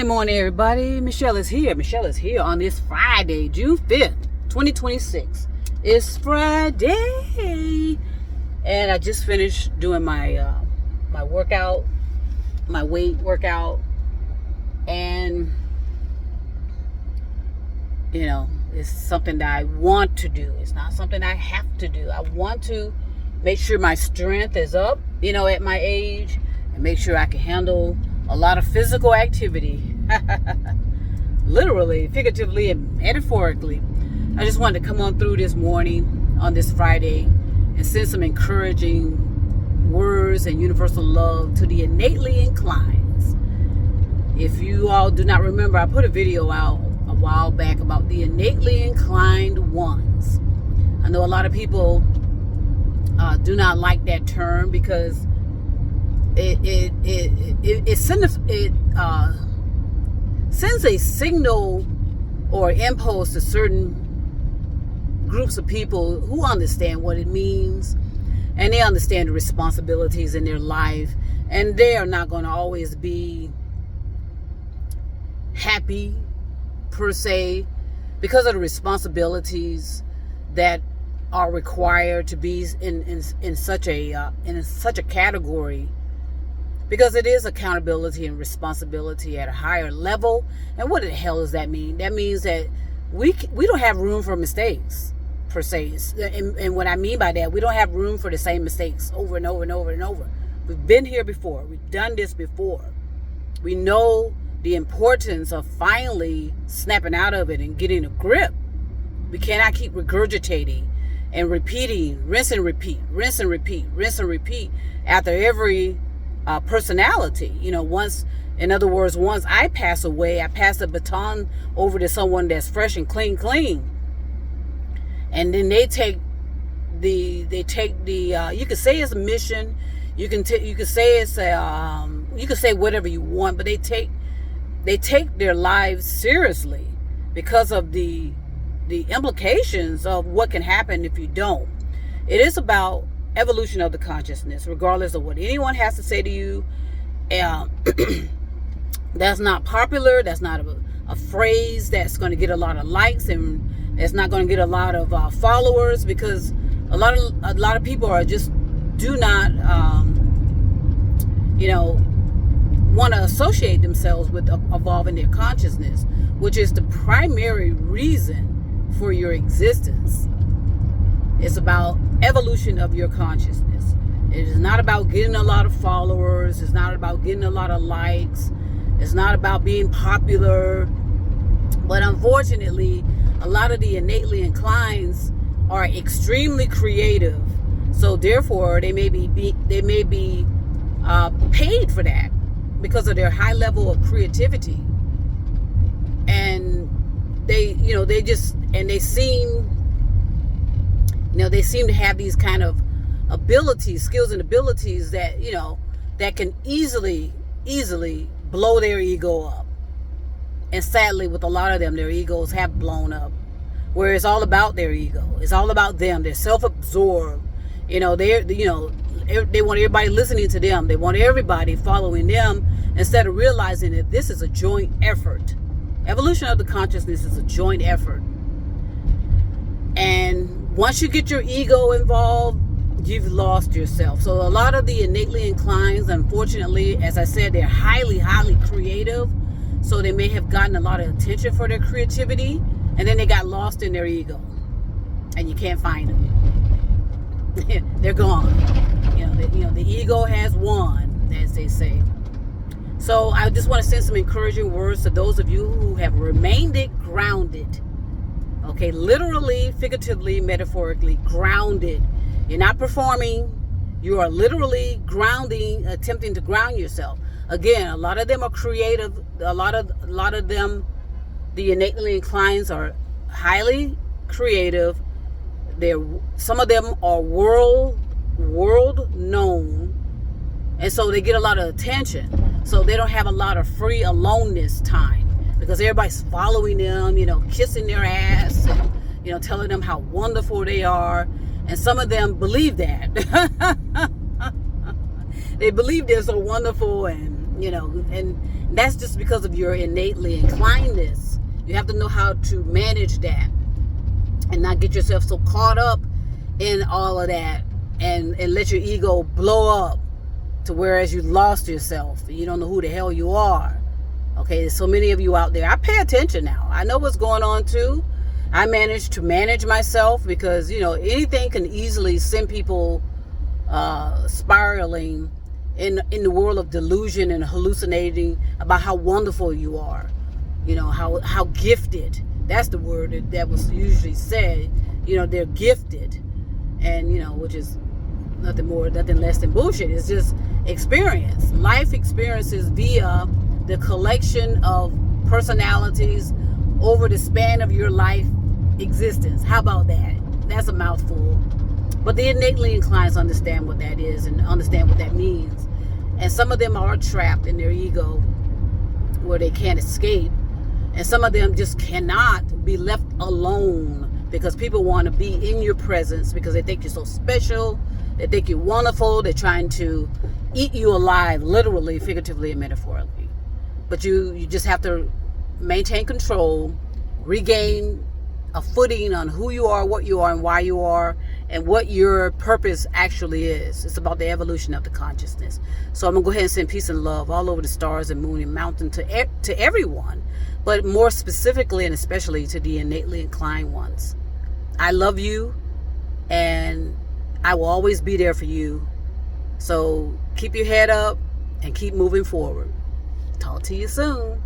Good morning, everybody. Michelle is here. Michelle is here on this Friday, June 5th, 2026. It's Friday. And I just finished doing my my workout, my weight workout. And, you know, it's something that I want to do. It's not something I have to do. I want to make sure my strength is up, you know, at my age, and make sure I can handle a lot of physical activity. Literally, figuratively, and metaphorically. I just wanted to come on through this morning on this Friday and send some encouraging words and universal love to the innately inclines. If you all do not remember, I put a video out a while back about the innately inclined ones. I know a lot of people do not like that term because it sends a signal or impulse to certain groups of people who understand what it means, and they understand the responsibilities in their life, and they are not going to always be happy per se because of the responsibilities that are required to be in such a category, because it is accountability and responsibility at a higher level. And what the hell does that mean? That means that we don't have room for mistakes per se. And what I mean by that, we don't have room for the same mistakes over and over and over and over. We've been here before. We've done this before. We know the importance of finally snapping out of it and getting a grip. We cannot keep regurgitating and repeating, rinse and repeat, rinse and repeat, rinse and repeat after every personality. You know, once I pass away, I pass the baton over to someone that's fresh and clean. And then they take the you could say it's a mission, you can say it's a you can say whatever you want, but they take their lives seriously because of the implications of what can happen if you don't. It is about evolution of the consciousness, regardless of what anyone has to say to you. That's not popular. That's not a phrase that's going to get a lot of likes, and it's not going to get a lot of followers, because a lot of people are just do not want to associate themselves with evolving their consciousness, which is the primary reason for your existence. It's about evolution of your consciousness. It is not about getting a lot of followers. It's not about getting a lot of likes. It's not about being popular. But unfortunately, a lot of the innately inclines are extremely creative. So therefore, they may be paid for that because of their high level of creativity. And they seem to have these kind of abilities, skills and abilities that, that can easily blow their ego up. And sadly, with a lot of them, their egos have blown up, where it's all about their ego. It's all about them. They're self-absorbed. They want everybody listening to them. They want everybody following them, instead of realizing that this is a joint effort. Evolution of the consciousness is a joint effort. And once you get your ego involved, you've lost yourself. So a lot of the innately inclines, unfortunately, as I said, they're highly, highly creative. So they may have gotten a lot of attention for their creativity, and then they got lost in their ego, and you can't find them. They're gone. The ego has won, as they say. So I just want to send some encouraging words to those of you who have remained grounded. Okay, literally, figuratively, metaphorically, grounded. You're not performing. You are literally attempting to ground yourself. Again, a lot of them are creative. A lot of them, the innately inclines, are highly creative. Some of them are world known, and so they get a lot of attention. So they don't have a lot of free aloneness time, because everybody's following them, kissing their ass, and, telling them how wonderful they are. And some of them believe that. They believe they're so wonderful, and That's just because of your innately inclinedness. You have to know how to manage that and not get yourself so caught up in all of that and let your ego blow up to whereas you lost yourself. You don't know who the hell you are. Okay, there's so many of you out there. I pay attention now. I know what's going on too. I manage to manage myself because, anything can easily send people spiraling in the world of delusion and hallucinating about how wonderful you are. How gifted. That's the word that was usually said. They're gifted. And, which is nothing less than bullshit. It's just experience. Life experiences via the collection of personalities over the span of your life existence. How about that? That's a mouthful. But the innately inclined understand what that is and understand what that means. And some of them are trapped in their ego where they can't escape. And some of them just cannot be left alone because people want to be in your presence because they think you're so special. They think you're wonderful. They're trying to eat you alive, literally, figuratively, and metaphorically. But you just have to maintain control, regain a footing on who you are, what you are, and why you are, and what your purpose actually is. It's about the evolution of the consciousness. So I'm going to go ahead and send peace and love all over the stars and moon and mountain to everyone, but more specifically and especially to the innately inclined ones. I love you, and I will always be there for you. So keep your head up and keep moving forward. Talk to you soon.